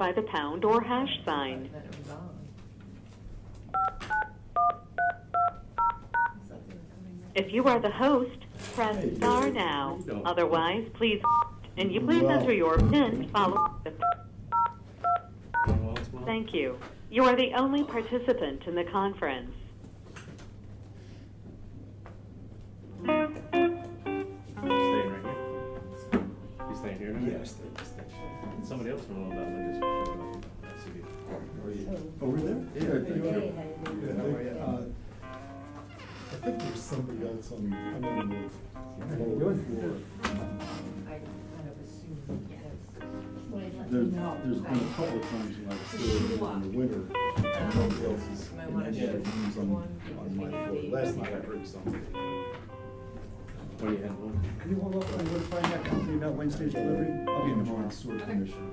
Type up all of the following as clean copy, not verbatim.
by the pound or hash sign. That it was on. If you are the host, press star now. Otherwise, please, and you please enter your PIN followed. Thank you. You are the only participant in the conference. Staying right here? You staying here now? Yeah, stay. Somebody else from Long Island just showed up. Over there? Yeah, Thank thank you. you. Yeah, How are you? I think there's somebody else on the lower floor. I kind of assumed, yes. There's been a couple of times when I've stayed in the winter, somebody else is, Might wanna yeah, shift he's one on because my we need floor. the- Last night I heard somebody. What do you have? Can you hold up and notify that company about Wednesday's delivery? I'll be in tomorrow sewer commission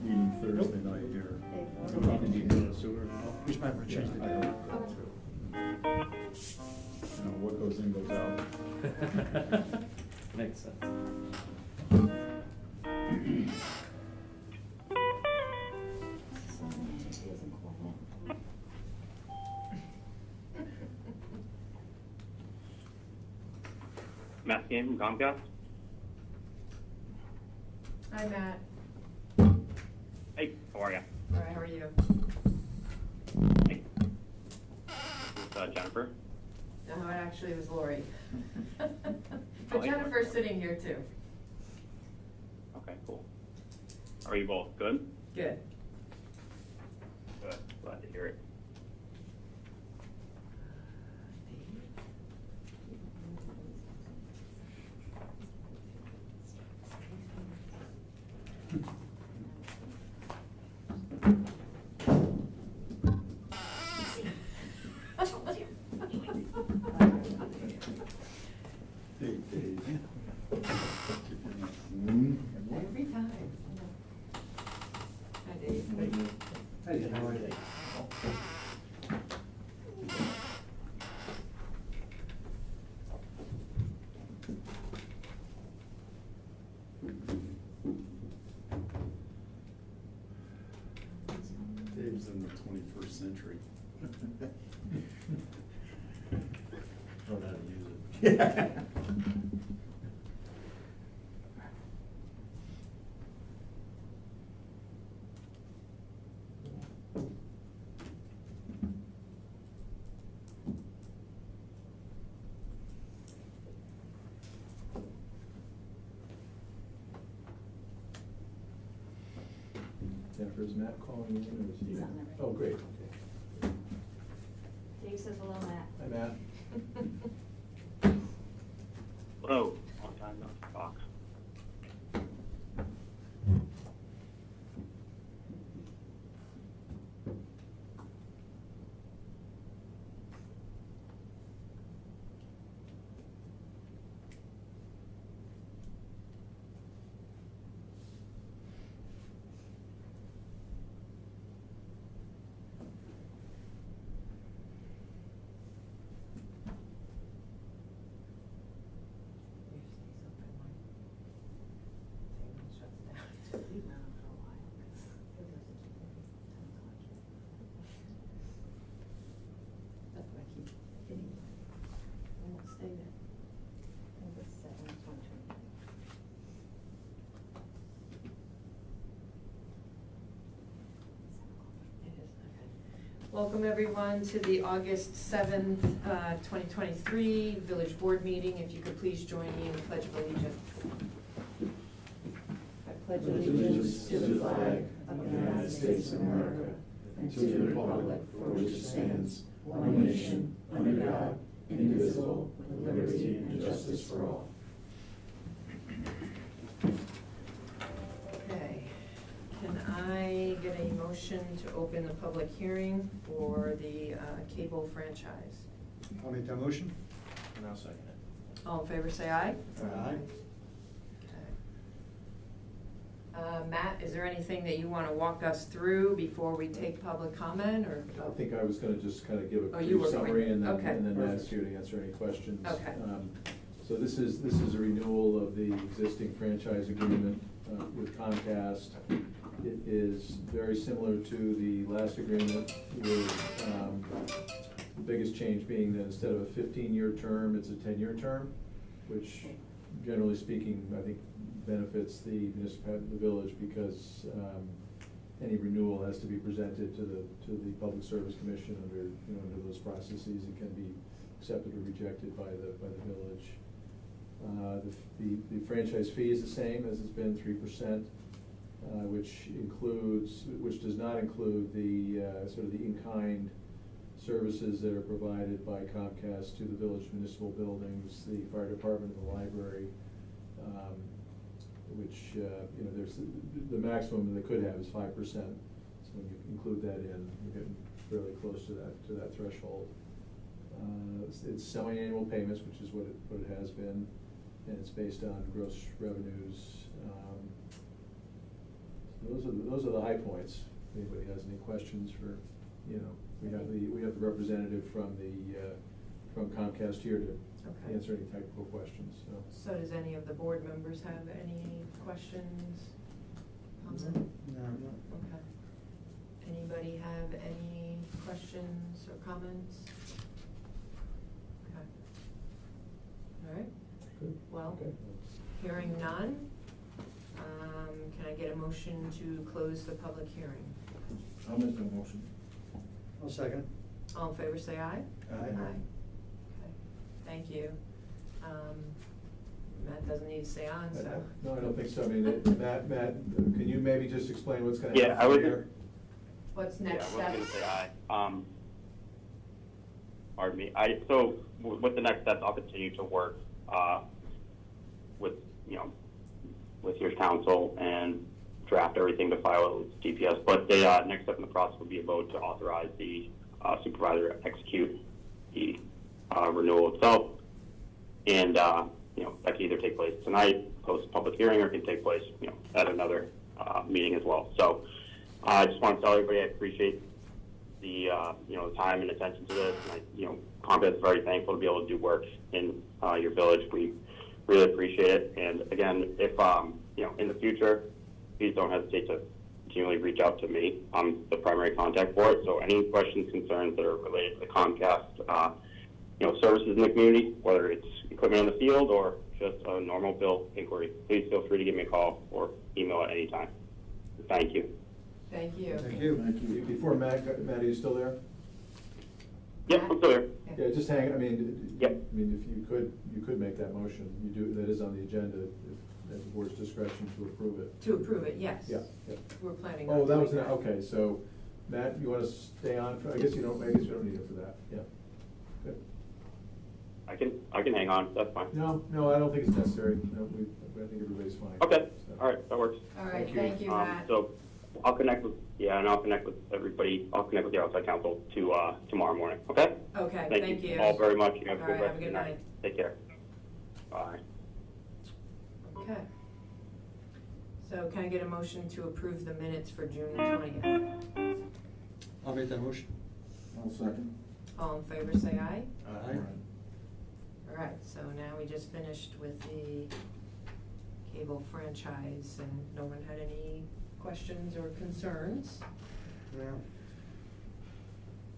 meeting Thursday night here. Did you go to sewer? We might want to change the I date. hope so. You know, what goes in goes out. Makes sense. Matt Game from Comcast. Hi, Matt. Hey, how are ya? All right, how are you? Hey. This is Jennifer. No, it actually was Lori. Oh, But hey, Jennifer's Lori. sitting here too. Okay, cool. How are you both? Good? Good. Good. Glad to hear it. Hey, Dave. Every time. Hi, Dave. Hey, how are you? Dave's in the 21st century. Don't know how to use it. Yeah. Jennifer, is Matt calling in or is he? He's on there. Oh, great, okay. Dave says hello, Matt. Hi, Matt. Hello. Long time no talk. That's why I keep hitting you. I won't stay there. It is, okay. Welcome, everyone, to the August 7th, 2023 Village Board meeting. If you could please join me in the Pledge of Allegiance. I pledge Allegiance to the flag of the United States of America and to the republic for which it stands, one nation, under God, indivisible, with liberty and justice for all. Okay, can I get a motion to open the public hearing for the cable franchise? I'll make that motion. And I'll second it. All in favor, say aye. Aye. Okay. Matt, is there anything that you want to walk us through before we take public comment, or? I think I was gonna just kind of give a Oh, you brief were going summary to. and Okay. then Matt's here to answer any questions. Okay. So this is a renewal of the existing franchise agreement with Comcast. It is very similar to the last agreement with, the biggest change being that instead of a 15-year term, it's a 10-year term, which generally speaking, I think benefits the municipality, the village, because any renewal has to be presented to the Public Service Commission under those processes. It can be accepted or rejected by the village. The franchise fee is the same as it's been, 3%, which does not include the sort of the in-kind services that are provided by Comcast to the village municipal buildings, the fire department, and the library, which there's the maximum they could have is 5%. So when you include that in, you're getting fairly close to that threshold. It's semi-annual payments, which is what it has been, and it's based on gross revenues. Those are the high points. If anybody has any questions for, we have the representative from Comcast here to Okay. answer any technical questions. So does any of the board members have any questions? No. Okay. Anybody have any questions or comments? Okay. All right. Good. Well, Okay. hearing none, can I get a motion to close the public hearing? I'll make the motion. I'll second. All in favor, say aye. Aye. Okay, thank you. Matt doesn't need to stay on, so. No, I don't think so. I mean, Matt, can you maybe just explain what's gonna Yeah, happen I was here? What's Yeah, next I was gonna steps? say aye. Pardon me. With the next steps, I'll continue to work, with your council and draft everything to file with DPS. But the next step in the process would be a vote to authorize the supervisor to execute the renewal itself. And, that can either take place tonight, post a public hearing, or it can take place, at another meeting as well. So I just want to tell everybody I appreciate the, the time and attention to this. And Comcast is very thankful to be able to do work in your village. We really appreciate it. And again, if, in the future, please don't hesitate to continually reach out to me. I'm the primary contact for it. So any questions, concerns that are related to the Comcast, services in the community, whether it's equipment on the field or just a normal bill inquiry, please feel free to give me a call or email at any time. Thank you. Thank you. Thank you. Thank you. Before Matt, are you still there? Yep, I'm still here. Yeah, just hang, I mean, Yep. if you could make that motion. That is on the agenda, at the board's discretion to approve it. To approve it, yes. Yeah, yeah. We're planning on Oh, that doing was, okay, so, Matt, you wanna stay on for, I guess you don't need it for that, yeah. Good. I can hang on, that's fine. No, I don't think it's necessary. No, I think everybody's fine. Okay, So- all right, that works. All right, Thank you. thank you, Matt. So I'll connect with the everybody. I'll connect with the outside council tomorrow morning, okay? Okay, Thank you all very much. You have a All good right, rest have a of your good night. night. Take care. Bye. Okay. So can I get a motion to approve the minutes for June 20th? I'll make that motion. I'll second. All in favor, say aye. Aye. All right, so now we just finished with the cable franchise, and no one had any questions or concerns? No.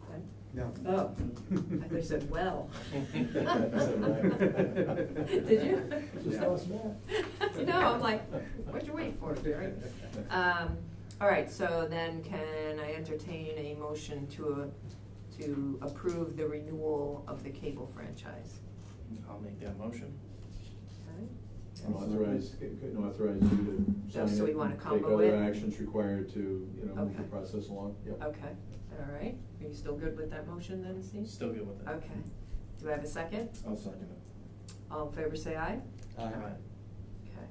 What? No. Oh, I thought you said well. Did Did you? Just lost Matt. No, I'm like, what'd you wait for, Barry? All right, so then can I entertain a motion to approve the renewal of the cable franchise? I'll make that motion. Okay. Authorize you to Oh, sign so we it wanna and combo take other it? actions required to, move the Okay. process along. Yep. Okay, all right. Are you still good with that motion then, Steve? Still good with that. Okay. Do I have a second? I'll second it. All in favor, say aye. Aye. Okay.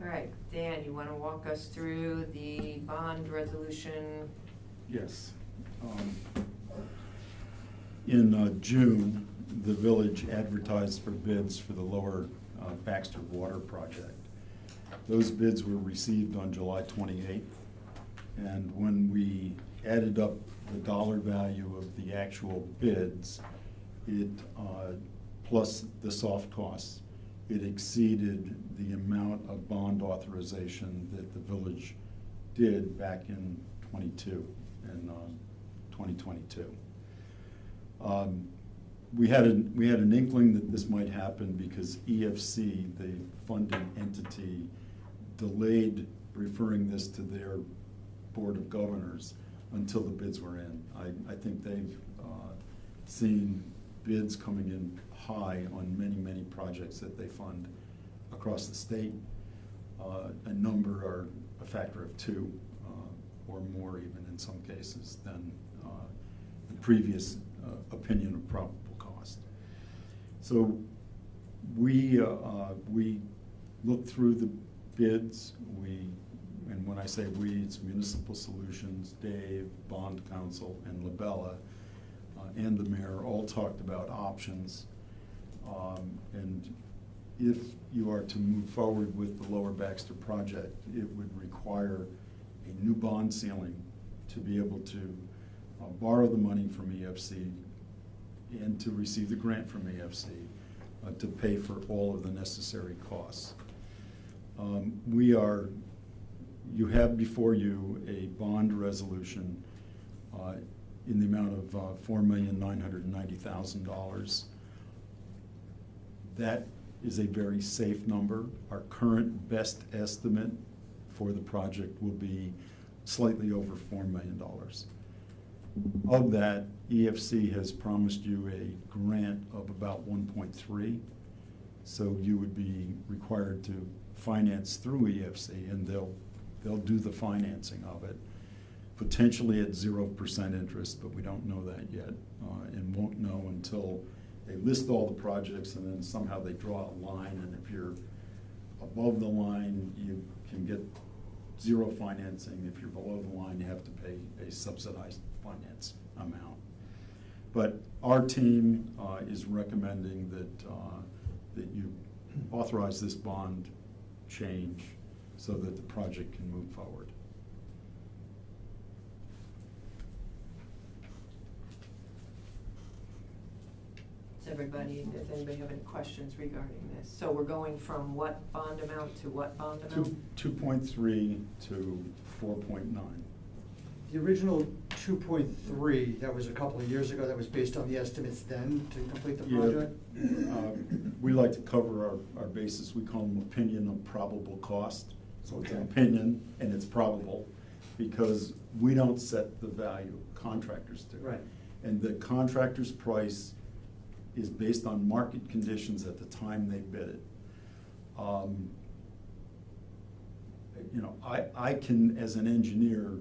All right, Dan, you wanna walk us through the bond resolution? Yes. In June, the village advertised for bids for the Lower Baxter Water Project. Those bids were received on July 28th, and when we added up the dollar value of the actual bids, it, plus the soft costs, it exceeded the amount of bond authorization that the village did back in 2022. We had an inkling that this might happen because EFC, the funding entity, delayed referring this to their Board of Governors until the bids were in. I think they've seen bids coming in high on many projects that they fund across the state. A number are a factor of 2 or more even in some cases than the previous opinion of probable cost. So we looked through the bids. And when I say we, it's Municipal Solutions, Dave, Bond Counsel, and Labella, and the mayor all talked about options. And if you are to move forward with the Lower Baxter project, it would require a new bond ceiling to be able to borrow the money from EFC and to receive the grant from EFC to pay for all of the necessary costs. You have before you a bond resolution in the amount of $4,990,000. That is a very safe number. Our current best estimate for the project will be slightly over $4 million. Of that, EFC has promised you a grant of about 1.3, so you would be required to finance through EFC, and they'll do the financing of it, potentially at 0% interest, but we don't know that yet, and won't know until they list all the projects and then somehow they draw a line, and if you're above the line, you can get 0 financing. If you're below the line, you have to pay a subsidized finance amount. But our team is recommending that you authorize this bond change so that the project can move forward. Does anybody have any questions regarding this? So we're going from what bond amount to what bond amount? 2.3 to 4.9. The original 2.3, that was a couple of years ago, that was based on the estimates then to complete the project? We like to cover our bases. We call them opinion of probable cost. So it's an opinion and it's probable because we don't set the value, contractors do. Right. And the contractor's price is based on market conditions at the time they bid it. I can, as an engineer,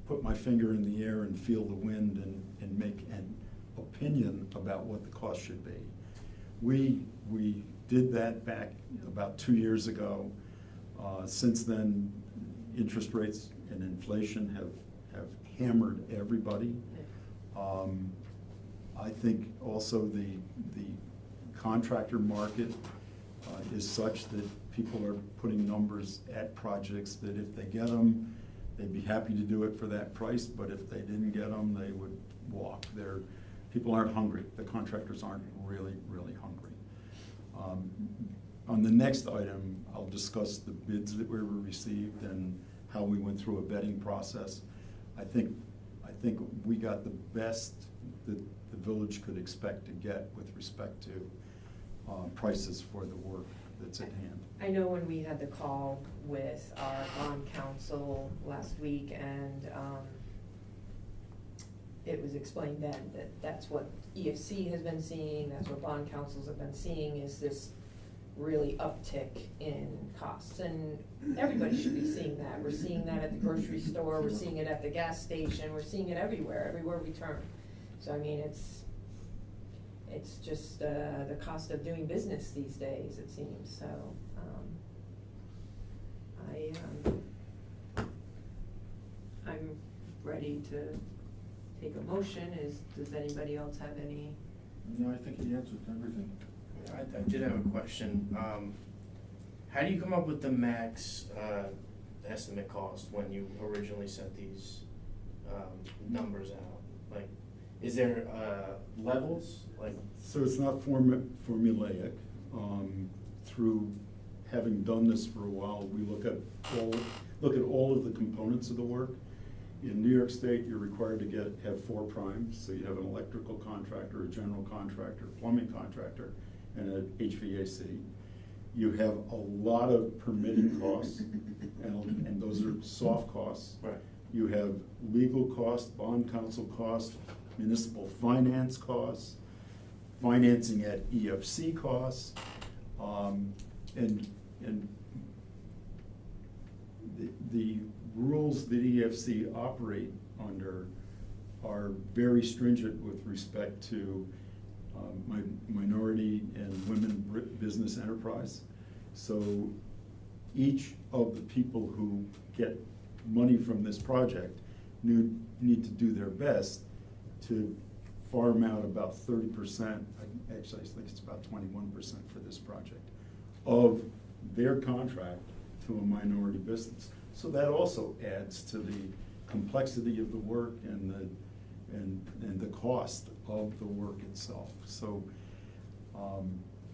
put my finger in the air and feel the wind and make an opinion about what the cost should be. We did that back about 2 years ago. Since then, interest rates and inflation have hammered everybody. I think also the contractor market is such that people are putting numbers at projects that if they get them, they'd be happy to do it for that price, but if they didn't get them, they would walk. People aren't hungry. The contractors aren't really hungry. On the next item, I'll discuss the bids that were received and how we went through a vetting process. I think we got the best that the village could expect to get with respect to prices for the work that's at hand. I know when we had the call with our bond counsel last week, and it was explained then that that's what EFC has been seeing, that's what bond counsels have been seeing, is this really uptick in costs. And everybody should be seeing that. We're seeing that at the grocery store, we're seeing it at the gas station, we're seeing it everywhere we turn. So I mean, it's just the cost of doing business these days, it seems. So I'm ready to take a motion. Does anybody else have any? No, I think he answered everything. I did have a question. How do you come up with the max estimate cost when you originally set these numbers out? Like, is there levels? So it's not formulaic. Through having done this for a while, we look at all look at all of the components of the work. In New York State, you're required to have 4 primes, so you have an electrical contractor, a general contractor, plumbing contractor, and an HVAC. You have a lot of permitting costs, and those are soft costs. Right. You have legal costs, bond counsel costs, municipal finance costs, financing at EFC costs, and the rules that EFC operate under are very stringent with respect to minority and women business enterprise. So each of the people who get money from this project need to do their best to farm out about 30%, actually I think it's about 21% for this project, of their contract to a minority business. So that also adds to the complexity of the work and the cost of the work itself. So,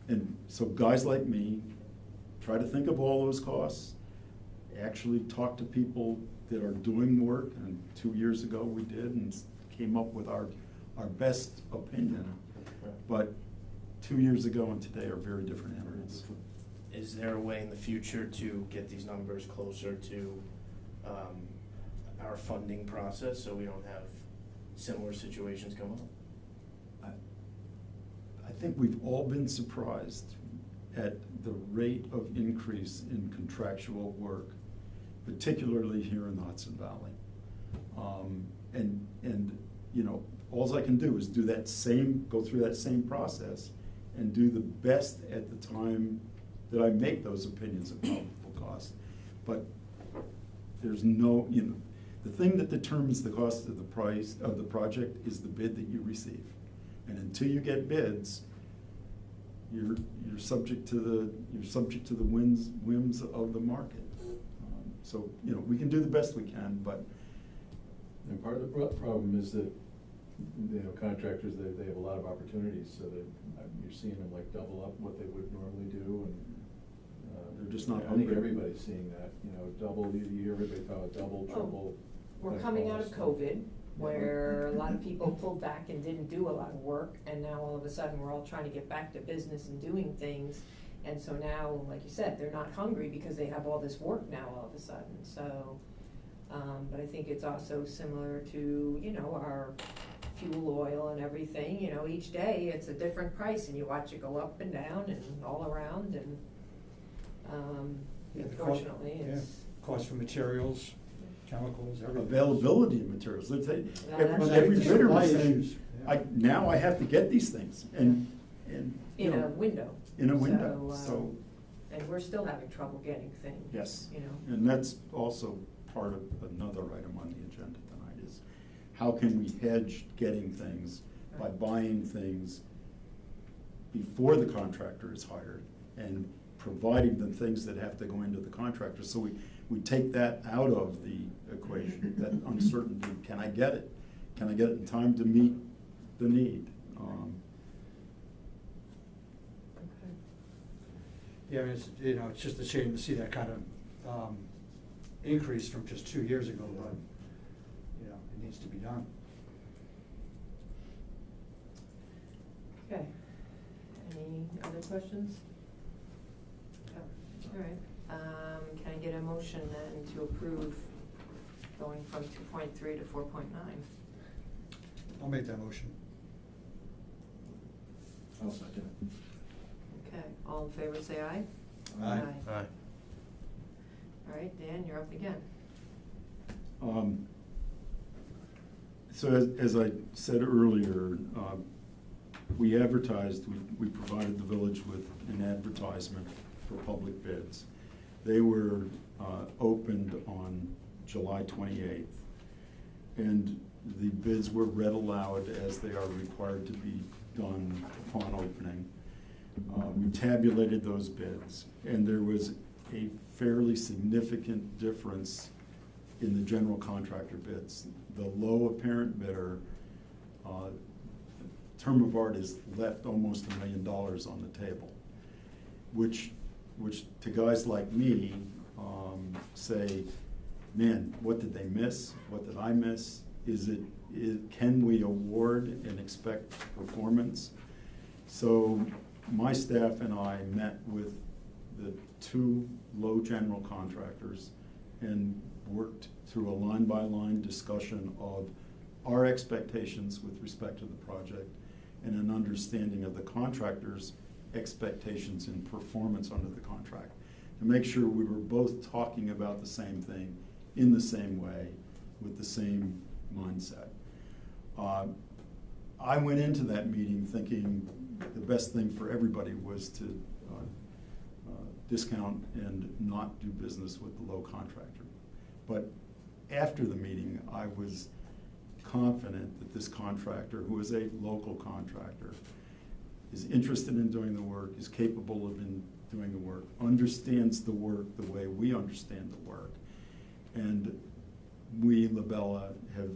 and so guys like me try to think of all those costs, actually talk to people that are doing the work, and 2 years ago we did, and came up with our best opinion. But 2 years ago and today are very different areas. Is there a way in the future to get these numbers closer to our funding process so we don't have similar situations come up? I think we've all been surprised at the rate of increase in contractual work, particularly here in the Hudson Valley. And you know, all I can do is go through that same process and do the best at the time that I make those opinions of probable cost. But there's no, the thing that determines the cost of the price of the project is the bid that you receive. And until you get bids, you're subject to the whims of the market. So we can do the best we can, but. And part of the problem is that contractors, they have a lot of opportunities, so that you're seeing them like double up what they would normally do, and they're just not I think hungry. everybody's seeing that, double, you hear everybody talk about double, triple. We're coming out of COVID, where a lot of people pulled back and didn't do a lot of work, and now all of a sudden we're all trying to get back to business and doing things. And so now, like you said, they're not hungry because they have all this work now all of a sudden. So, but I think it's also similar to, our fuel oil and everything. Each day it's a different price, and you watch it go up and down and all around. And unfortunately, it's cost for materials, chemicals, everything. Availability of materials. that's Every right. bidder was Supply saying, issues, yeah. now I have to get these things, and in a window. In a window, so. And we're still having trouble getting things. Yes. And that's also part of another item on the agenda tonight is how can we hedge getting things by buying things before the contractor is hired and providing them things that have to go into the contractor. So we take that out of the equation, that uncertainty. Can I get it? Can I get it in time to meet the need? Yeah, I mean, it's just a shame to see that kind of increase from just 2 years ago, but, it needs to be done. Okay. Any other questions? All right. Can I get a motion then to approve going from 2.3 to 4.9? I'll make that motion. I'll second it. Okay, all in favor say aye. Aye. Aye. All right, Dan, you're up again. So as I said earlier, we advertised, we provided the village with an advertisement for public bids. They were opened on July 28th, and the bids were read aloud as they are required to be done upon opening. We tabulated those bids, and there was a fairly significant difference in the general contractor bids. The low apparent bidder, term of art is left almost $1 million on the table, which to guys like me say, man, what did they miss? What did I miss? Can we award and expect performance? So my staff and I met with the two low general contractors and worked through a line-by-line discussion of our expectations with respect to the project and an understanding of the contractor's expectations in performance under the contract, to make sure we were both talking about the same thing in the same way with the same mindset. I went into that meeting thinking the best thing for everybody was to discount and not do business with the low contractor. But after the meeting, I was confident that this contractor, who is a local contractor, is interested in doing the work, is capable of doing the work, understands the work the way we understand the work. And we, Labella, have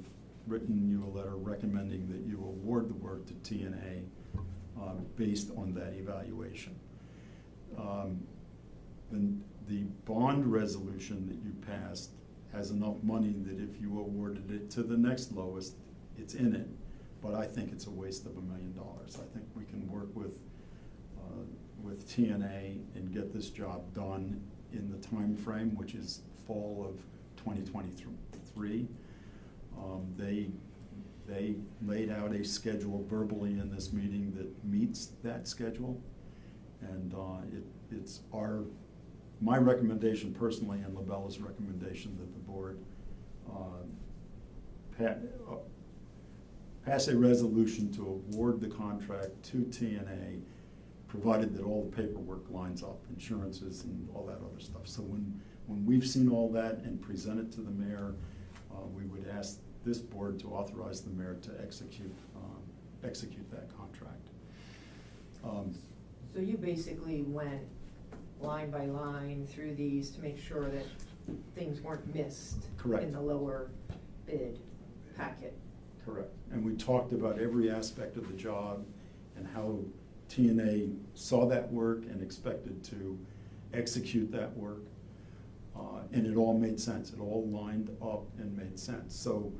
written you a letter recommending that you award the work to TNA based on that evaluation. The bond resolution that you passed has enough money that if you awarded it to the next lowest, it's in it. But I think it's a waste of $1 million. I think we can work with TNA and get this job done in the time frame, which is fall of 2023. They laid out a schedule verbally in this meeting that meets that schedule, and it's my recommendation personally and Labella's recommendation that the board pass a resolution to award the contract to TNA, provided that all the paperwork lines up, insurances and all that other stuff. So when we've seen all that and present it to the mayor, we would ask this board to authorize the mayor to execute that contract. So you basically went line by line through these to make sure that things weren't missed. Correct. In the lower bid packet. Correct. And we talked about every aspect of the job and how TNA saw that work and expected to execute that work. And it all made sense. It all lined up and made sense. So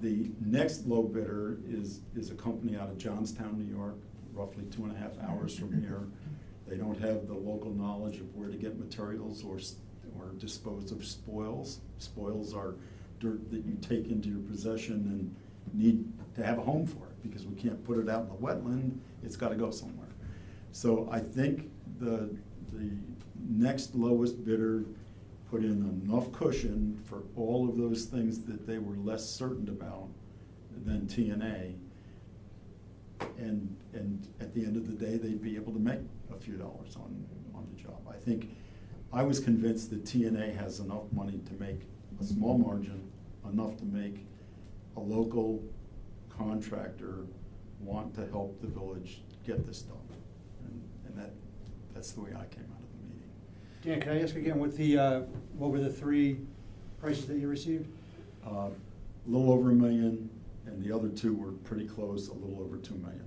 the next low bidder is a company out of Johnstown, New York, roughly 2.5 hours from here. They don't have the local knowledge of where to get materials or dispose of spoils. Spoils are dirt that you take into your possession and need to have a home for it, because we can't put it out in the wetland. It's got to go somewhere. So I think the next lowest bidder put in enough cushion for all of those things that they were less certain about than TNA. And at the end of the day, they'd be able to make a few dollars on the job. I was convinced that TNA has enough money to make a small margin, enough to make a local contractor want to help the village get this done. And that's the way I came out of the meeting. Dan, can I ask again, what were the three prices that you received? A little over $1 million, and the other two were pretty close, a little over $2 million.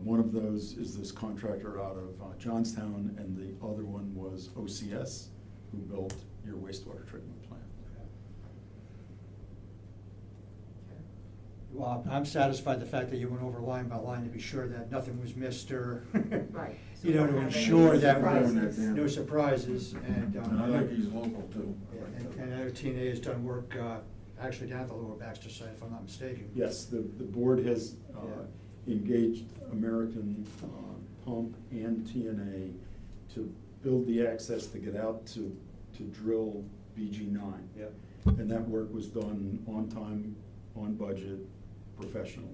One of those is this contractor out of Johnstown, and the other one was OCS, who built your wastewater treatment plant. Well, I'm satisfied the fact that you went over line by line to be sure that nothing was missed or, Right. So you know, we to don't have any ensure that surprises. no surprises. And And I like he's local too. and I know TNA has done work actually down at the Lower Baxter site, if I'm not mistaken. Yes, the board has engaged American Pump and TNA to build the access to get out to drill BG9. Yep. And that work was done on time, on budget, professionally.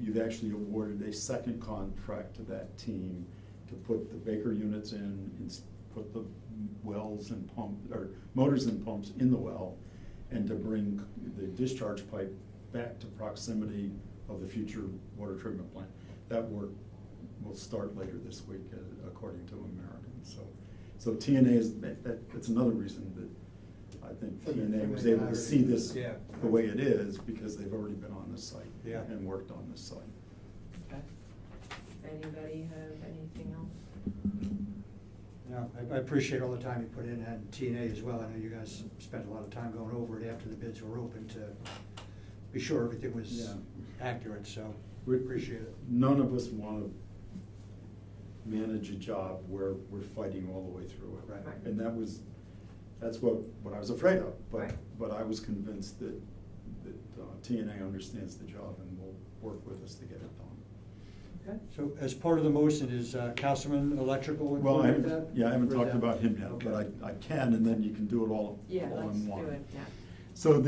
You've actually awarded a second contract to that team to put the Baker units in, and put the wells and motors and pumps in the well, and to bring the discharge pipe back to proximity of the future water treatment plant. That work will start later this week, according to American. So TNA is, that's another reason that I think TNA was able to see this the way it is, because they've already been on this site and worked on this site. Okay. Anybody have anything else? No, I appreciate all the time you put in, and TNA as well. I know you guys spent a lot of time going over it after the bids were open to be sure everything was Yeah. accurate, so we appreciate it. None of us want to manage a job where we're fighting all the way through it. Right. Right. And that's what I was afraid of, Right. but I was convinced that TNA understands the job and will work with us to get it done. Okay. So as part of the motion, is Councilman Electrical Well, I included haven't, that? yeah, I haven't Or is talked that- about him yet, Okay. but I can, and then you can do it all Yeah, in let's do one. it, yeah. So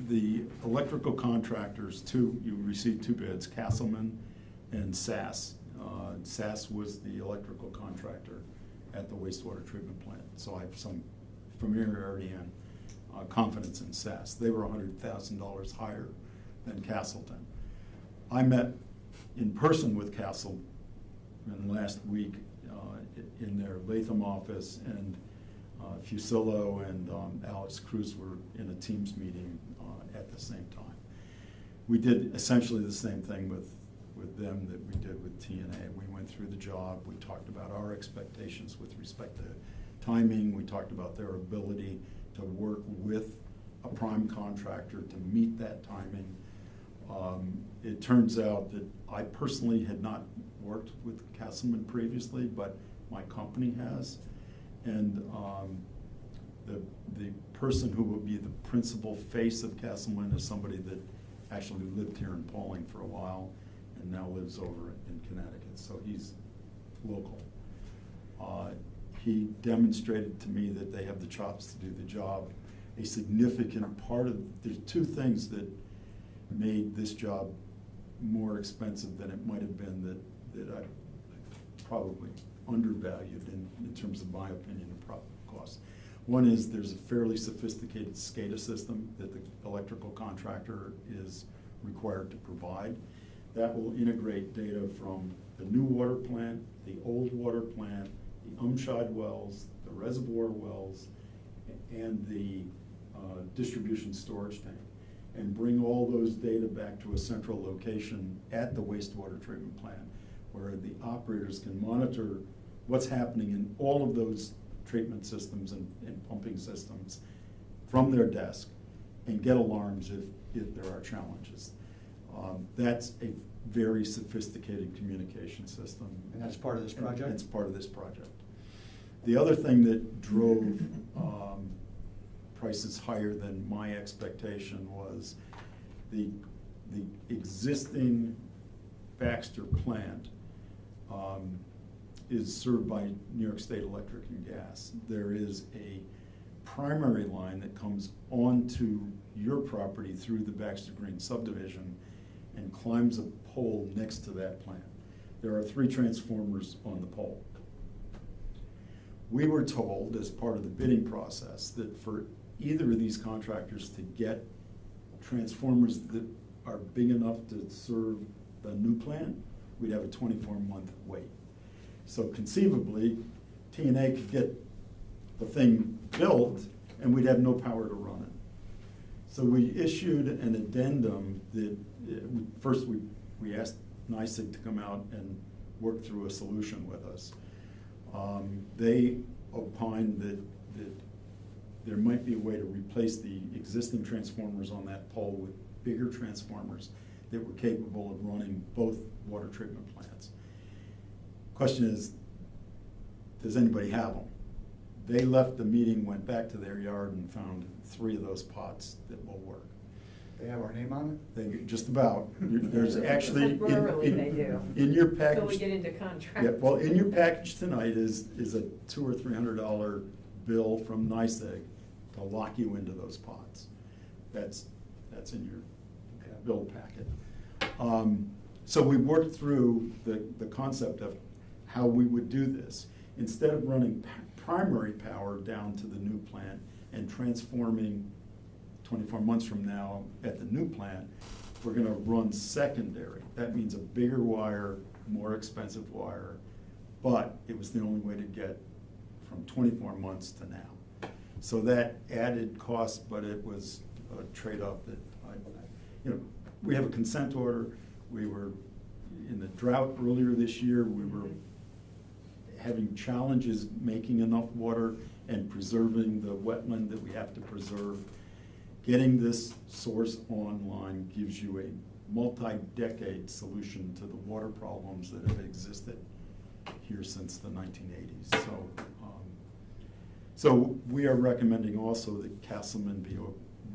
the electrical contractors, you received two bids, Castleman and SAS. SAS was the electrical contractor at the wastewater treatment plant, so I have some familiarity and confidence in SAS. They were $100,000 higher than Castleton. I met in person with Castleman last week in their Latham office, and Fusillo and Alex Cruz were in a Teams meeting at the same time. We did essentially the same thing with them that we did with TNA. We went through the job, we talked about our expectations with respect to timing, we talked about their ability to work with a prime contractor to meet that timing. It turns out that I personally had not worked with Castleman previously, but my company has. And the person who will be the principal face of Castleman is somebody that actually lived here in Pauling for a while and now lives over in Connecticut, so he's local. He demonstrated to me that they have the chops to do the job. A significant part of, there's two things that made this job more expensive than it might have been that I probably undervalued in terms of my opinion of cost. One is there's a fairly sophisticated SCADA system that the electrical contractor is required to provide. That will integrate data from the new water plant, the old water plant, the Umscheid wells, the reservoir wells, and the distribution storage tank, and bring all those data back to a central location at the wastewater treatment plant, where the operators can monitor what's happening in all of those treatment systems and pumping systems from their desk, and get alarms if there are challenges. That's a very sophisticated communication system. And that's part of this project? It's part of this project. The other thing that drove prices higher than my expectation was the existing Baxter plant is served by New York State Electric and Gas. There is a primary line that comes onto your property through the Baxter Green subdivision and climbs a pole next to that plant. There are 3 transformers on the pole. We were told as part of the bidding process that for either of these contractors to get transformers that are big enough to serve the new plant, we'd have a 24-month wait. So conceivably, TNA could get the thing built and we'd have no power to run it. So we issued an addendum that, first we asked NYSEG to come out and work through a solution with us. They opined that there might be a way to replace the existing transformers on that pole with bigger transformers that were capable of running both water treatment plants. Question is, does anybody have them? They left the meeting, went back to their yard and found 3 of those pots that will work. They have our name on it? They, just about. There's actually. Temporarily they do. In your package. Until we get into contract. Yeah, well, in your package tonight is a $200 or $300 bill from NYSEG to lock you into those pots. That's in your bill packet. So we worked through the concept of how we would do this. Instead of running primary power down to the new plant and transforming 24 months from now at the new plant, we're gonna run secondary. That means a bigger wire, more expensive wire, but it was the only way to get from 24 months to now. So that added cost, but it was a trade-off that we have a consent order. We were in the drought earlier this year. We were having challenges making enough water and preserving the wetland that we have to preserve. Getting this source online gives you a multi-decade solution to the water problems that have existed here since the 1980s. So we are recommending also that Castleman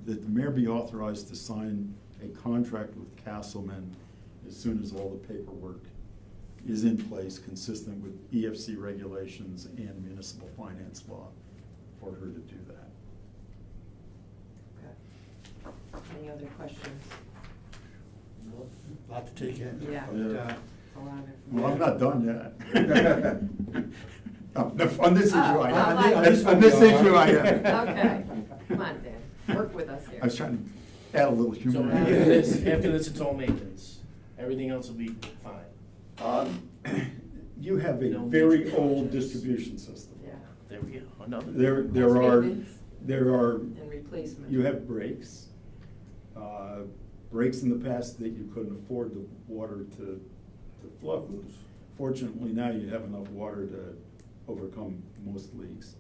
that the mayor be authorized to sign a contract with Castleman as soon as all the paperwork is in place, consistent with EFC regulations and municipal finance law, for her to do that. Okay. Any other questions? Lot to take in. Yeah. But, A lot of Well, I'm information. not done yet. On this issue, I Oh, am. well, On this issue, I am. Okay, come on, Dan, work with us here. I was trying to add a little So humor. after this, it's all maintenance. Everything else will be fine. You have a No very major old projects. distribution system. Yeah, There we go, another. There Maintenance are, and replacement. you have breaks. Breaks in the past that you couldn't afford the water to flow. Fortunately, now you have enough water to overcome most leaks.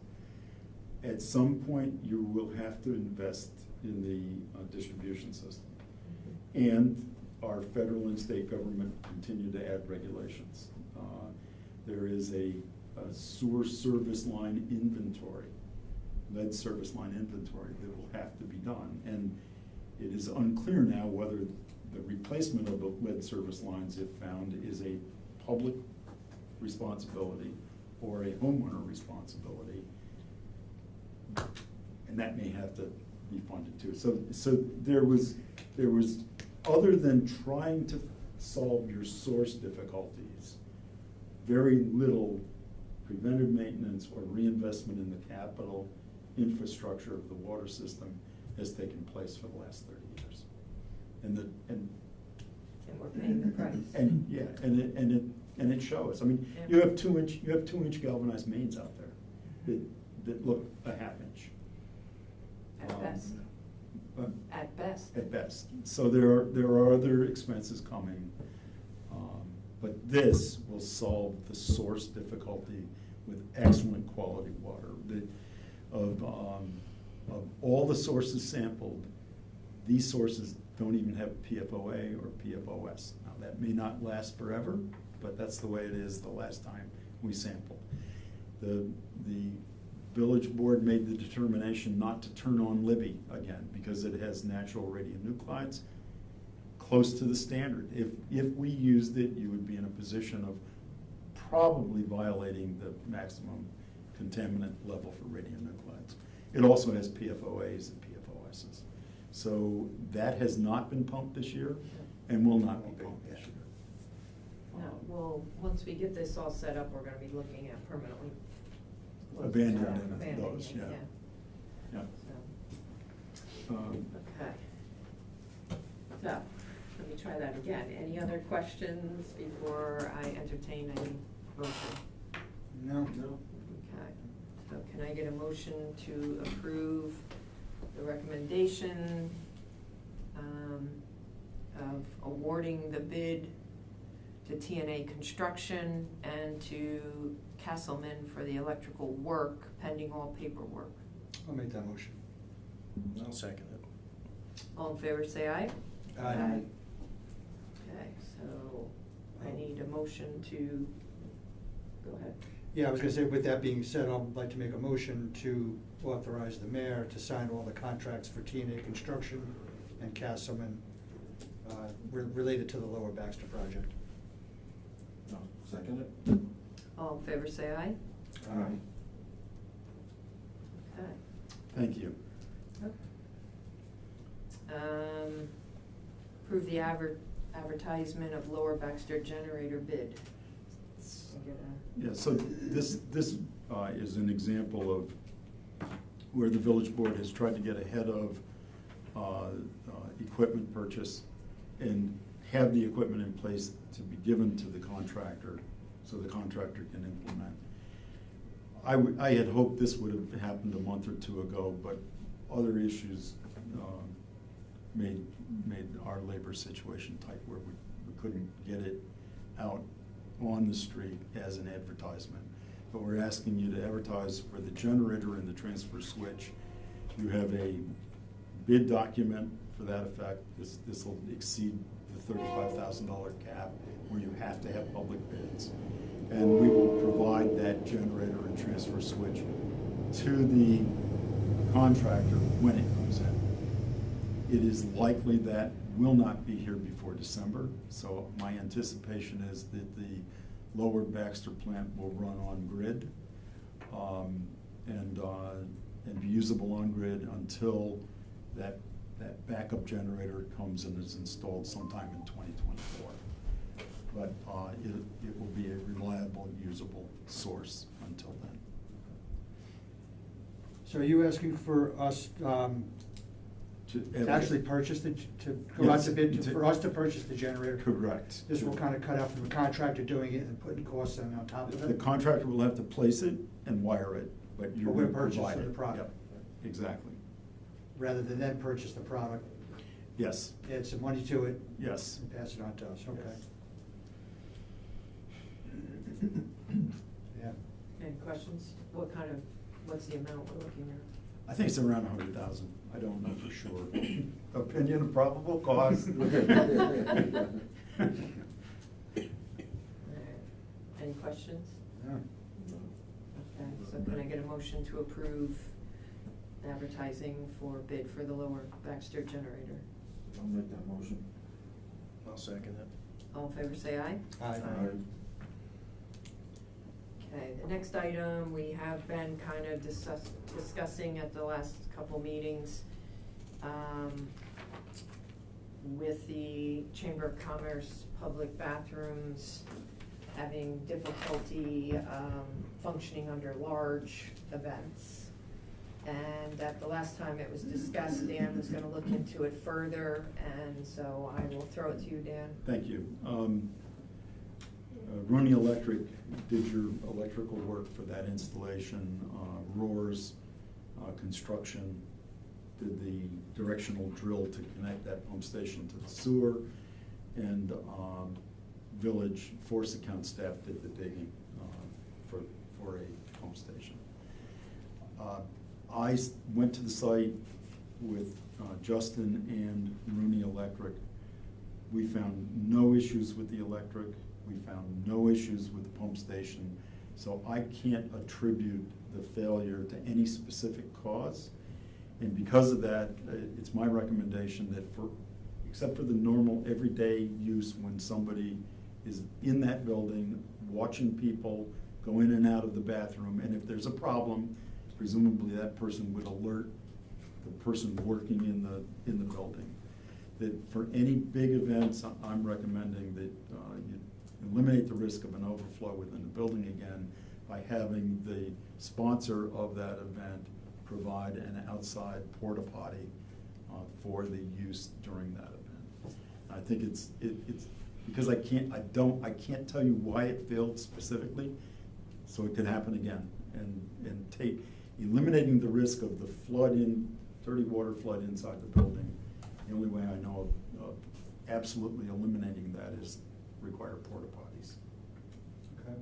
At some point, you will have to invest in the distribution system. And our federal and state government continue to add regulations. There is a sewer service line inventory, lead service line inventory that will have to be done. And it is unclear now whether the replacement of the lead service lines, if found, is a public responsibility or a homeowner responsibility. And that may have to be funded too. So there was, other than trying to solve your source difficulties, very little preventive maintenance or reinvestment in the capital infrastructure of the water system has taken place for the last 30 years. And we're paying the price. And yeah, and it shows. I mean, Yeah. you have 2-inch galvanized mains out there that look a half-inch. At best. At best. At best. So there are other expenses coming, but this will solve the source difficulty with excellent quality water. Of all the sources sampled, these sources don't even have PFOA or PFOS. Now, that may not last forever, but that's the way it is the last time we sampled. The village board made the determination not to turn on Libby again because it has natural radionuclides close to the standard. If we used it, you would be in a position of probably violating the maximum contaminant level for radionuclides. It also has PFOAs and PFOSs. So that has not been pumped this year and will not be pumped this year. Now, well, once we get this all set up, we're gonna be looking at permanently. Abandoning those, Abandoning, yeah. Yeah. So, Um, okay. So, let me try that again. Any other questions before I entertain any motion? No. Okay, so can I get a motion to approve the recommendation of awarding the bid to TNA Construction and to Castleman for the electrical work pending all paperwork? I'll make that motion. I'll second it. All in favor, say aye. Aye. Okay, so I need a motion to, go ahead. Yeah, I was gonna say, with that being said, I'd like to make a motion to authorize the mayor to sign all the contracts for TNA Construction and Castleman related to the Lower Baxter project. No, second it? All in favor, say aye. Aye. Okay. Thank you. Approve the advertisement of Lower Baxter generator bid. Yeah, so this is an example of where the village board has tried to get ahead of equipment purchase and have the equipment in place to be given to the contractor so the contractor can implement. I had hoped this would have happened a month or two ago, but other issues made our labor situation tight where we couldn't get it out on the street as an advertisement. but we're asking you to advertise for the generator and the transfer switch. You have a bid document for that effect. This will exceed the $35,000 cap where you have to have public bids. And we will provide that generator and transfer switch to the contractor when it comes in. It is likely that will not be here before December, so my anticipation is that the Lower Baxter plant will run on grid and be usable on grid until that backup generator comes and is installed sometime in 2024. But it will be a reliable, usable source until then. So are you asking for us to actually purchase to go out Yes, to bid, for us to purchase the generator? Correct. This will kind of cut out from the contractor doing it and putting costs on top of it? The contractor will have to place it and wire it, but you're But we're going to provide purchasing it. the product. Yep, exactly. Rather than then purchase the product, Yes, add some money to it yes. and pass it on to us, okay. Yeah. Any questions? What's the amount we're looking at? I think it's around 100,000. I don't know for sure. Opinion of probable cause. Alright. Any questions? Yeah. Okay, so can I get a motion to approve advertising for bid for the Lower Baxter generator? I'll make that motion. I'll second it. All in favor, say aye. Aye. Okay, the next item, we have been kind of discussing at the last couple meetings, with the Chamber of Commerce public bathrooms having difficulty, functioning under large events. And at the last time it was discussed, Dan was gonna look into it further, and so I will throw it to you, Dan. Thank you. Rooney Electric did your electrical work for that installation. Roars Construction did the directional drill to connect that pump station to the sewer. And Village Force Account staff did the digging for a pump station. I went to the site with Justin and Rooney Electric. We found no issues with the electric. We found no issues with the pump station. So I can't attribute the failure to any specific cause. And because of that, it's my recommendation that except for the normal everyday use when somebody is in that building, watching people go in and out of the bathroom, and if there's a problem, presumably that person would alert the person working in the building. That for any big events, I'm recommending that you eliminate the risk of an overflow within the building again by having the sponsor of that event provide an outside porta potty for the use during that event. I think it's because I can't tell you why it failed specifically, so it could happen again. And eliminating the risk of the dirty water flood inside the building, the only way I know of absolutely eliminating that is require porta potties. Okay.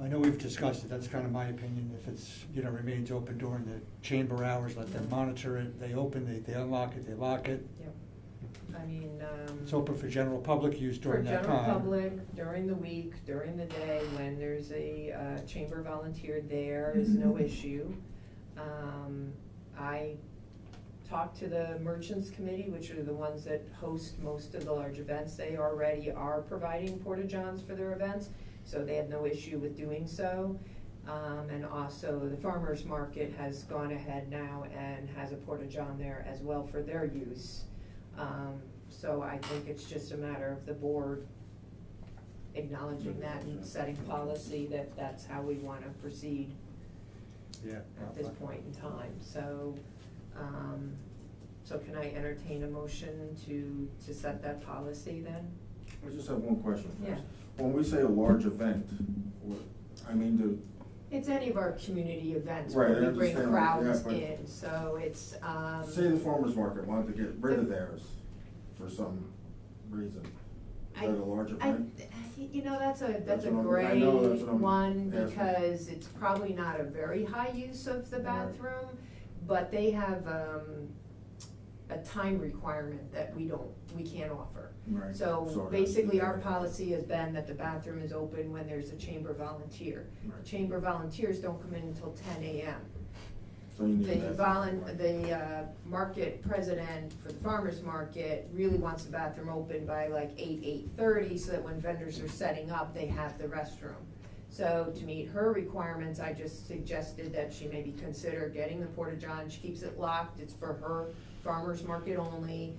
I know we've discussed it, that's kind of my opinion. If it's, remains open during the chamber hours, let them monitor it. They open, they unlock it, they lock it. Yep. I mean, It's open for general public use during that time. For general public, during the week, during the day, when there's a chamber volunteer there, is no issue. I talked to the Merchants Committee, which are the ones that host most of the large events. They already are providing porta-johns for their events, so they have no issue with doing so. And also the farmers market has gone ahead now and has a porta-john there as well for their use. So I think it's just a matter of the board acknowledging that and setting policy that that's how we want to proceed at this point in time. So, so can I entertain a motion to set that policy then? I just have one question first. Yeah. When we say a large event, It's any of our community events Right, where I we bring understand, crowds yeah, but- in, so it's, say the farmer's market wanted to get rid of theirs for some reason. Is that a larger frame? You know, that's a That's what I gray know, that's what I'm one, asking. because it's probably not a very high use of the Right. bathroom, but they have, a time requirement that we can't offer. Right. So Sorry. basically, our policy has been that the bathroom is open when there's a chamber volunteer. Right. Chamber volunteers don't come in until 10 a.m. So you need The that. market president for the farmer's market really wants the bathroom open by like 8:30, so that when vendors are setting up, they have the restroom. So to meet her requirements, I just suggested that she maybe consider getting the porta-john. She keeps it locked, it's for her farmer's market only.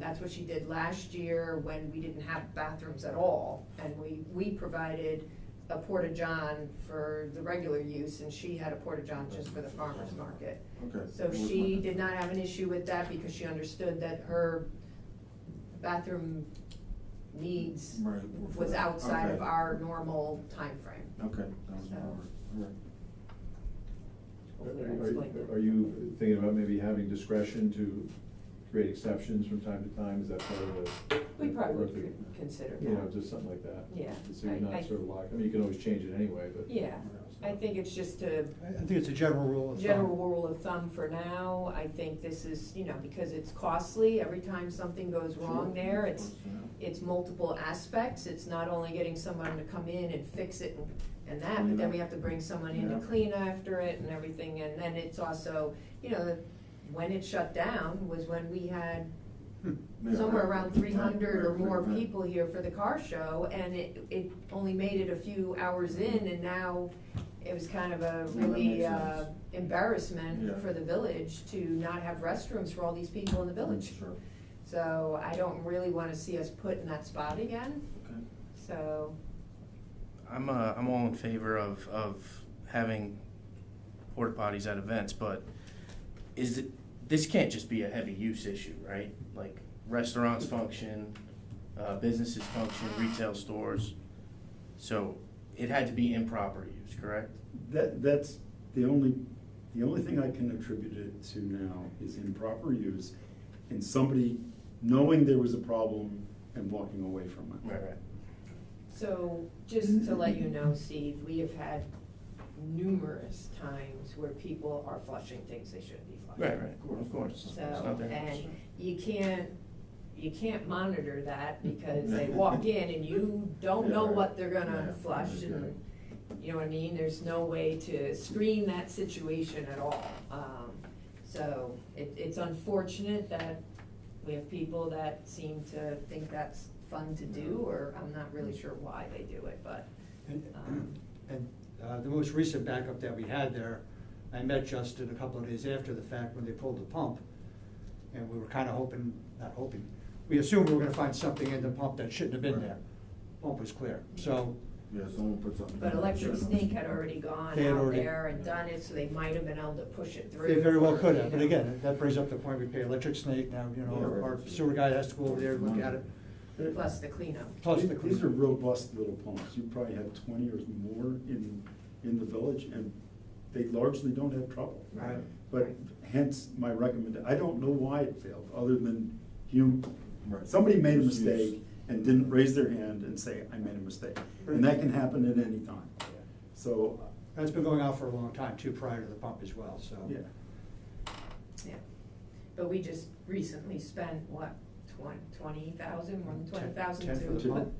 That's what she did last year when we didn't have bathrooms at all, and we provided a porta-john for the regular use, and she had a porta-john just for the farmer's market. Okay. So she did not have an issue with that because she understood that her bathroom needs Right. was outside of Okay. our normal timeframe. Okay, that was So- more, all right. Hopefully I explained it. Are you thinking about maybe having discretion to create exceptions from time to time? Is that part of the? We probably or the- could consider You know, that. just something like that? Yeah. So you're I- not sort of locked, I mean, you can always change it anyway, but. Yeah, I think it's just a I think it's a general rule of thumb. general rule of thumb for now. I think this is, you know, because it's costly, every time something goes wrong there, it's multiple aspects. It's not only getting someone to come in and fix it and that, but then we have to bring someone in to Yeah. clean after it and everything. And then it's also, you know, when it shut down was when we had Yeah, somewhere right. around 300 or Right, more right. people here for the car show, and it only made it a few hours in, and now it was kind of a Yeah, that really makes sense. embarrassment Yeah. for the village to not have restrooms for all these people in the village. Sure. So I don't really wanna see us put in that spot again, Okay. so, I'm all in favor of having porta potties at events, but this can't just be a heavy use issue, right? Like restaurants function, businesses function, retail stores. So it had to be improper use, correct? That's the only thing I can attribute it to now is improper use and somebody knowing there was a problem and walking away from it. Right. so just to let you know, Steve, we have had numerous times where people are flushing things they shouldn't be flushing. Right, of course. It's So, not their house. and you can't monitor that because they walk in and you don't know what they're gonna flush, and, you know what I mean? There's no way to screen that situation at all. So it's unfortunate that we have people that seem to think that's fun to do, or I'm not really sure why they do it, but, And the most recent backup that we had there, I met Justin a couple of days after the fact when they pulled the pump. And we were kind of we assumed we were gonna find something in the pump that shouldn't have been there. Pump was clear, so. Yeah, someone put something. but in Electric there. Snake had already gone They had out already- there and done it, so they might have been able to push it through. They very well could or, have, but you know. again, that brings up the point, we pay Electric Snake now, you know, Yeah, right. our sewer guy has to go over there and look at it. Plus the cleanup. Plus the These are cleanup. robust little pumps. You probably have 20 or more in the village, and they largely don't have trouble. Right. But hence my recommendation, I don't know why it failed, other than Right. somebody made a Misuse. mistake and didn't raise their hand and say, I made a mistake. And that can happen at any time. So, That's been going on for a long time too, prior to the pump as well, so. yeah. Yeah, but we just recently spent, what, 20,000, more than 20,000 10 for the to put, pump.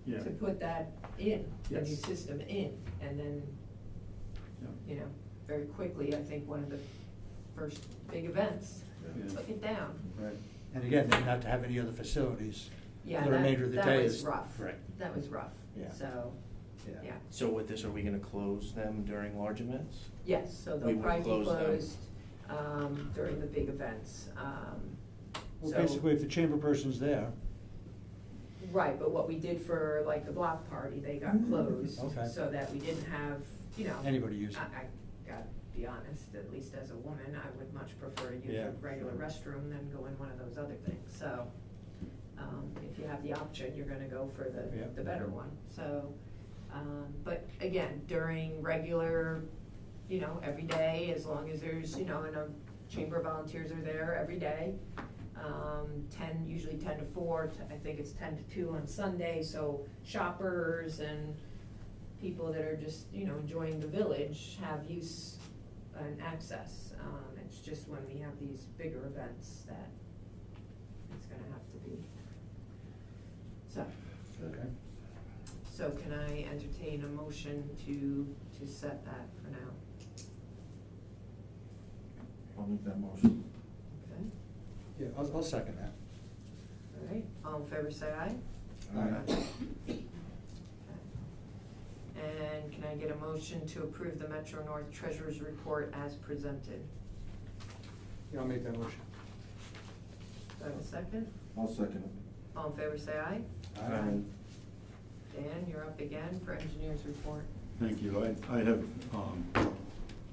Yeah. to put that in, the new Yes. system in, and then, Yeah. you know, very quickly, I think one of the first big events, Yeah. took it down. Right. And again, then not to have any other facilities. Yeah, The remainder of the that day was is. rough. Right. That was rough, Yeah. so, yeah. So with this, are we gonna close them during large events? Yes, so We they'll will probably be close them. closed, during the big events, Well, so- basically, if the chamber person's there, Right, but what we did for like the block party, they got closed, Okay. so that we didn't have, you know. Anybody use it. I gotta be honest, at least as a woman, I would much prefer to use Yeah. a regular restroom than go in one of those other things, so. If you have the option, you're gonna go for Yeah. the better one, so. But again, during regular, you know, every day, as long as there's, you know, and chamber volunteers are there every day, usually 10 to 4, I think it's 10 to 2 on Sunday, so shoppers and people that are just, enjoying the village have use and access. It's just when we have these bigger events that it's gonna have to be. Okay. So can I entertain a motion to set that for now? I'll make that motion. Okay, Yeah, I'll second that. all right, all in favor say aye. Aye. Okay. And can I get a motion to approve the Metro North Treasurer's Report as presented? Yeah, I'll make that motion. Do I have a second? I'll second it. All in favor say aye. Aye. Dan, you're up again for engineer's report. Thank you. I have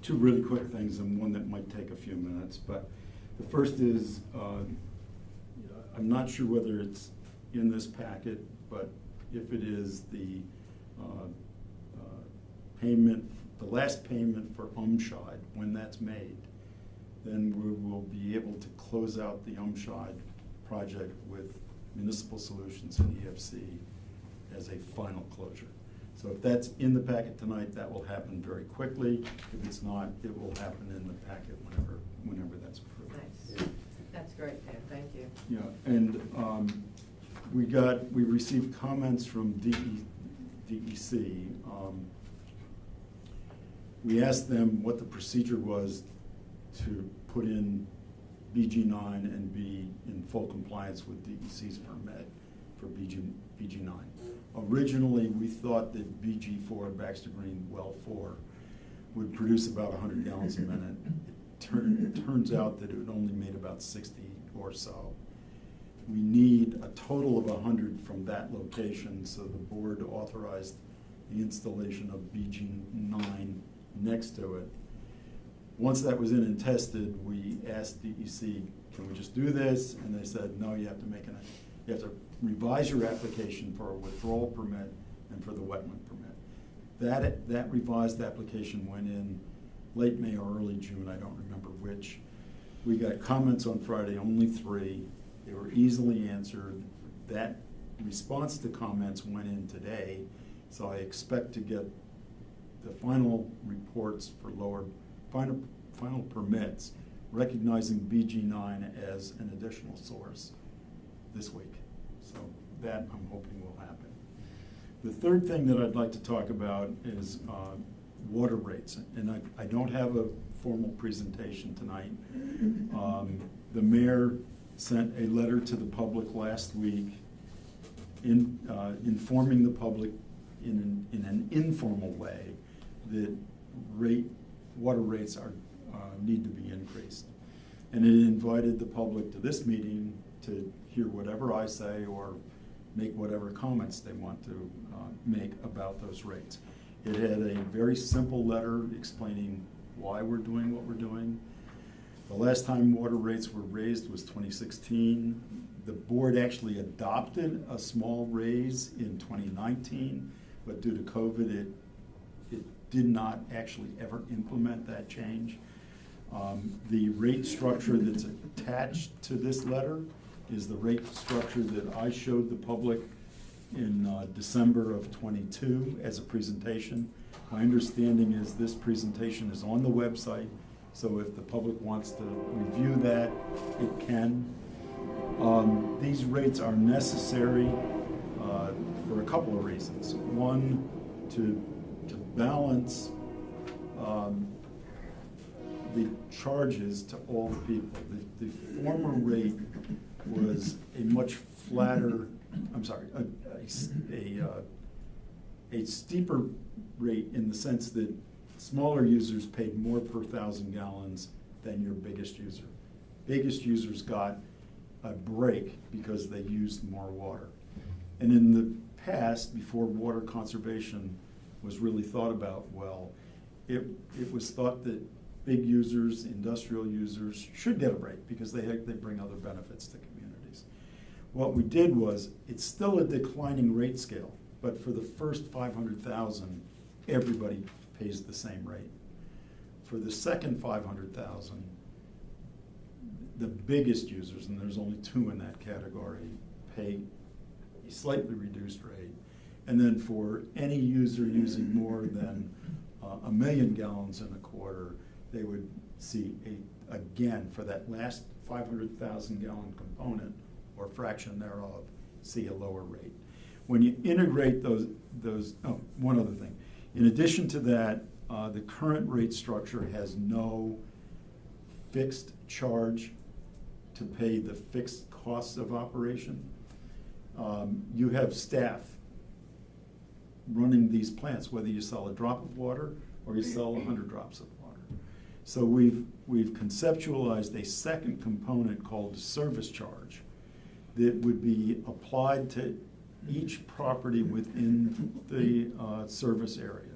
two really quick things and one that might take a few minutes. But the first is, I'm not sure whether it's in this packet, but if it is, the payment, the last payment for Umshide, when that's made, then we will be able to close out the Umshide project with Municipal Solutions and EFC as a final closure. So if that's in the packet tonight, that will happen very quickly. If it's not, it will happen in the packet whenever that's approved. Nice. That's great, Dan, thank you. Yeah, and we received comments from DEC. We asked them what the procedure was to put in BG9 and be in full compliance with DEC's permit for BG9. Originally, we thought that BG4, Baxter Green Well 4, would produce about 100 gallons a minute. It turns out that it only made about 60 or so. We need a total of 100 from that location, so the board authorized the installation of BG9 next to it. Once that was in and tested, we asked DEC, can we just do this? And they said, no, you have to revise your application for a withdrawal permit and for the wetland permit. That revised application went in late May or early June, I don't remember which. We got comments on Friday, only 3. They were easily answered. That response to comments went in today, so I expect to get the final reports for final permits, recognizing BG9 as an additional source this week. So that I'm hoping will happen. The third thing that I'd like to talk about is water rates. And I don't have a formal presentation tonight. The mayor sent a letter to the public last week informing the public in an informal way that water rates need to be increased. And it invited the public to this meeting to hear whatever I say or make whatever comments they want to make about those rates. It had a very simple letter explaining why we're doing what we're doing. The last time water rates were raised was 2016. The board actually adopted a small raise in 2019, but due to COVID, it did not actually ever implement that change. The rate structure that's attached to this letter is the rate structure that I showed the public in December of 22 as a presentation. My understanding is this presentation is on the website, so if the public wants to review that, it can. These rates are necessary for a couple of reasons. One, to balance the charges to all the people. The former rate was a much flatter, a steeper rate in the sense that smaller users paid more per 1,000 gallons than your biggest user. Biggest users got a break because they used more water. And in the past, before water conservation was really thought about well, it was thought that big users, industrial users, should get a break because they bring other benefits to communities. What we did was, it's still a declining rate scale, but for the first 500,000, everybody pays the same rate. For the second 500,000, the biggest users, and there's only 2 in that category, pay a slightly reduced rate. And then for any user using more than 1 million gallons in a quarter, they would see again, for that last 500,000 gallon component or fraction thereof, see a lower rate. When you integrate those, one other thing. In addition to that, the current rate structure has no fixed charge to pay the fixed costs of operation. You have staff running these plants, whether you sell a drop of water or you sell 100 drops of water. So we've conceptualized a second component called the service charge that would be applied to each property within the service area,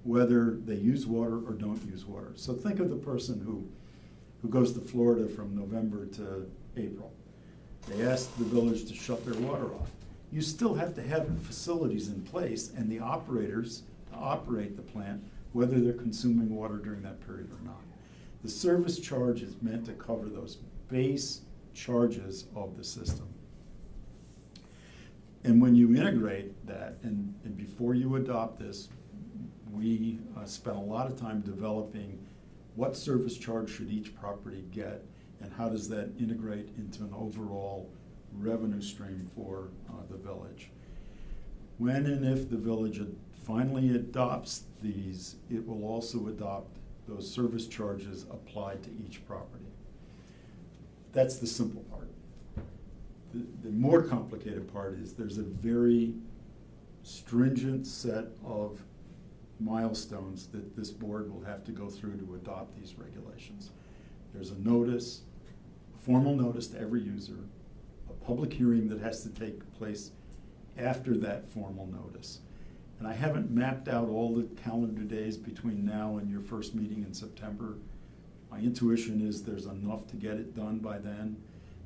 whether they use water or don't use water. So think of the person who goes to Florida from November to April. They ask the village to shut their water off. You still have to have the facilities in place and the operators to operate the plant, whether they're consuming water during that period or not. The service charge is meant to cover those base charges of the system. And when you integrate that, and before you adopt this, we spent a lot of time developing what service charge should each property get, and how does that integrate into an overall revenue stream for the village. When and if the village finally adopts these, it will also adopt those service charges applied to each property. That's the simple part. The more complicated part is there's a very stringent set of milestones that this board will have to go through to adopt these regulations. There's a notice, a formal notice to every user, a public hearing that has to take place after that formal notice. And I haven't mapped out all the calendar days between now and your first meeting in September. My intuition is there's enough to get it done by then,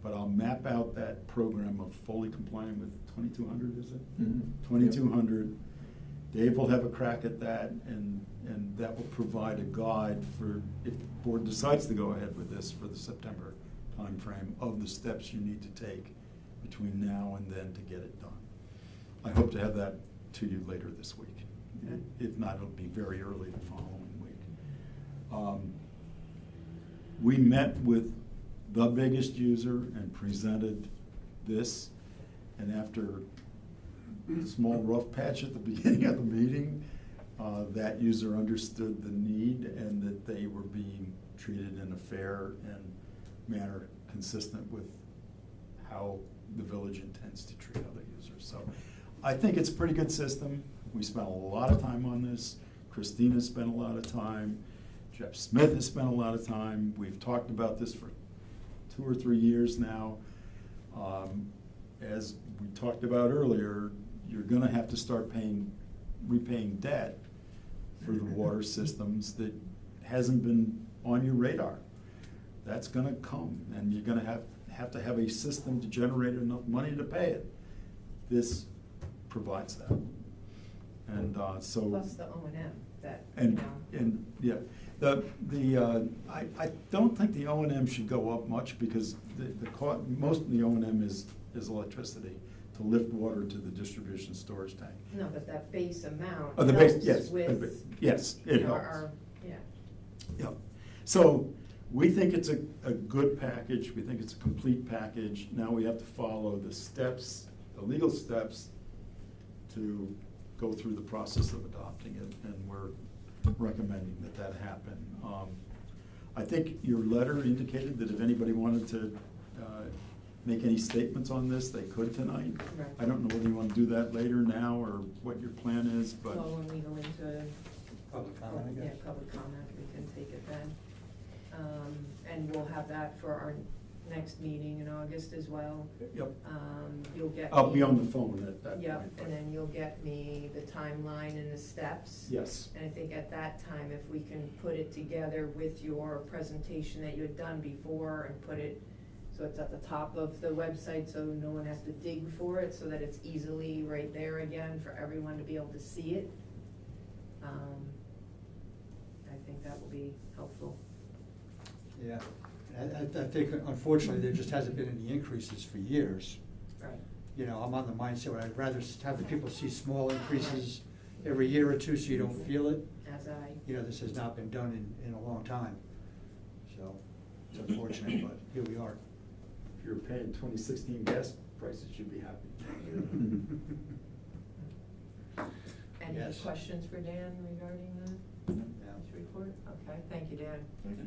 but I'll map out that program of fully complying with 2,200, is it? Mm-hmm. 2,200. Dave will have a crack at that, and that will provide a guide for, if the board decides to go ahead with this for the September timeframe, of the steps you need to take between now and then to get it done. I hope to have that to you later this week. If not, it'll be very early the following week. We met with the biggest user and presented this, and after a small rough patch at the beginning of the meeting, that user understood the need and that they were being treated in a fair and manner consistent with how the village intends to treat other users. So I think it's a pretty good system. We spent a lot of time on this. Christina spent a lot of time. Jeff Smith has spent a lot of time. We've talked about this for 2 or 3 years now. As we talked about earlier, you're going to have to start repaying debt for the water systems that hasn't been on your radar. That's going to come, and you're going to have to have a system to generate enough money to pay it. This provides that, and so plus the O&M that I don't think the O&M should go up much, because most of the O&M is electricity to lift water to the distribution storage tank. No, but that base amount Oh, the helps base, yes, with, yes, it helps. Yeah. Yeah. So we think it's a good package. We think it's a complete package. Now we have to follow the steps, the legal steps, to go through the process of adopting it, and we're recommending that happen. I think your letter indicated that if anybody wanted to make any statements on this, they could tonight. Right. I don't know whether you want to do that later now or what your plan is, but. Well, when we go into Public comment, I guess. public comment, we can take it then. And we'll have that for our next meeting in August as well. Yep. You'll get I'll me- be on the phone at that point. Yep, and then you'll get me the timeline and the steps. Yes. And I think at that time, if we can put it together with your presentation that you had done before and put it, so it's at the top of the website, so no one has to dig for it, so that it's easily right there again for everyone to be able to see it. I think that will be helpful. Yeah, I think unfortunately, there just hasn't been any increases for years. Right. You know, I'm on the mindset where I'd rather have the people see small increases every year or two so you don't feel it. As I, You know, this has not been done in a long time. So it's unfortunate, but here we are. If you're paying 2016 gas prices, you'd be happy. any Yes. questions for Dan regarding the, Yeah. this report? Okay, thank you, Dan. Thank you.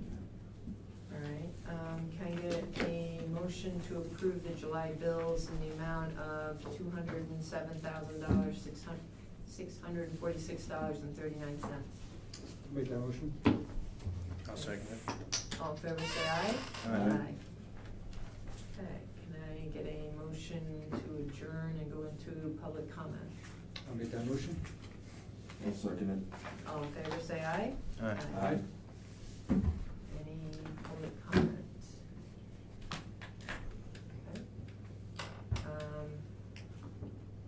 All right, can I get a motion to approve the July bills in the amount of $207,000, $646.39? Make that motion? I'll second it. All in favor, say aye. Aye. Okay, can I get a motion to adjourn and go into public comment? I'll make that motion. I'll second it. All in favor, say aye. Aye. Aye. Any public comment? Okay.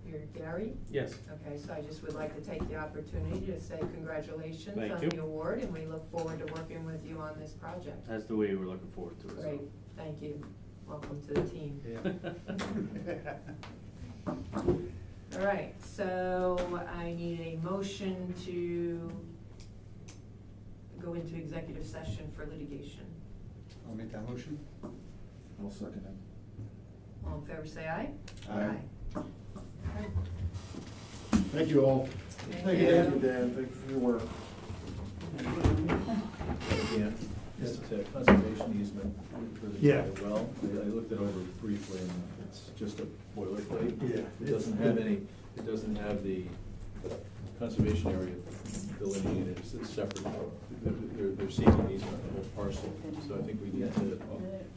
You're Gary? Yes. Okay, so I just would like to take the opportunity to say congratulations Thank on you. the award, and we look forward to working with you on this project. That's the way we're looking forward to it. so. Great, thank you. Welcome to the team. All right, so I need a motion to go into executive session for litigation. I'll make that motion. I'll second it. All in favor, say aye. Aye. Okay. Thank you all. Thank you. Dan, thank you for your work. Dan, it's a conservation easement for the Yeah. well. I looked it over briefly, and it's just a boilerplate. Yeah. It doesn't have any, it doesn't have the conservation area delineated, it's separate. They're seeking an easement on the whole parcel, so I think we need to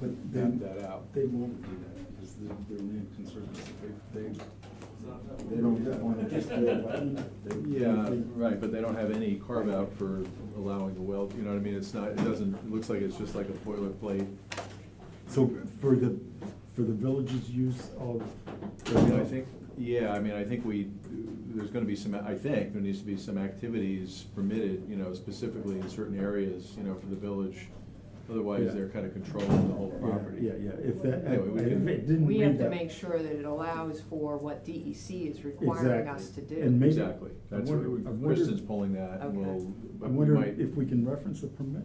But map that out. They won't do that because they're land conservancy. They don't want to just do it. Yeah, right, but they don't have any carve out for allowing the well, you know what I mean? It's not, it doesn't, it looks like it's just like a boilerplate. So for the village's use of. I think, yeah, I mean, I think there's gonna be some, I think there needs to be some activities permitted, you know, specifically in certain areas, you know, for the village. Otherwise, Yeah. they're kind of controlling the whole property. Yeah, if that, Anyway, we can- if it didn't We read have to that- make sure that it allows for what DEC is requiring us to do. And maybe- Exactly, that's I what, wonder- Kristen's pulling that, and Okay. we'll, I but we wonder might. if we can reference the permit?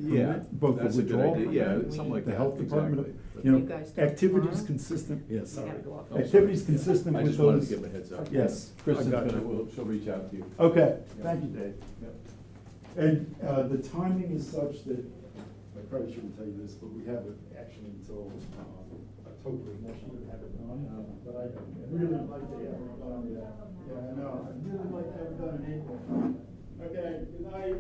Yeah, Permit, both the that's a good withdrawal idea, yeah, permit, something like the that, health department, exactly. you You know, guys do it activities tomorrow? consistent, yes, We have sorry. to go up. Oh, Activities sorry. consistent I with just wanted those. to give a heads up. Yes, Kristen's I got gonna, you. she'll reach out to you. Okay, thank you, Dave. Yep. And the timing is such that, I probably shouldn't tell you this, but we have it actually until October of next year to have it done. But I really like to have it done, yeah, I know, I'd really like to have it done in April. Okay, good night.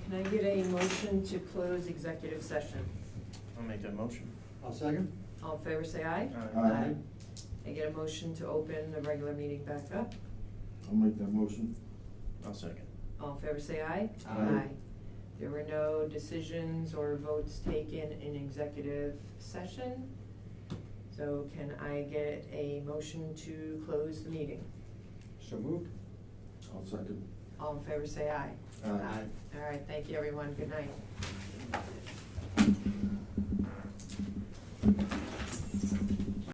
can I get a motion to close executive session? I'll make that motion. I'll second. All in favor, say aye. Aye. I get a motion to open the regular meeting back up. I'll make that motion. I'll second. All in favor, say aye. Aye. There were no decisions or votes taken in executive session. So can I get a motion to close the meeting? So moved. I'll second. All in favor, say aye. Aye. All right, thank you, everyone. Good night.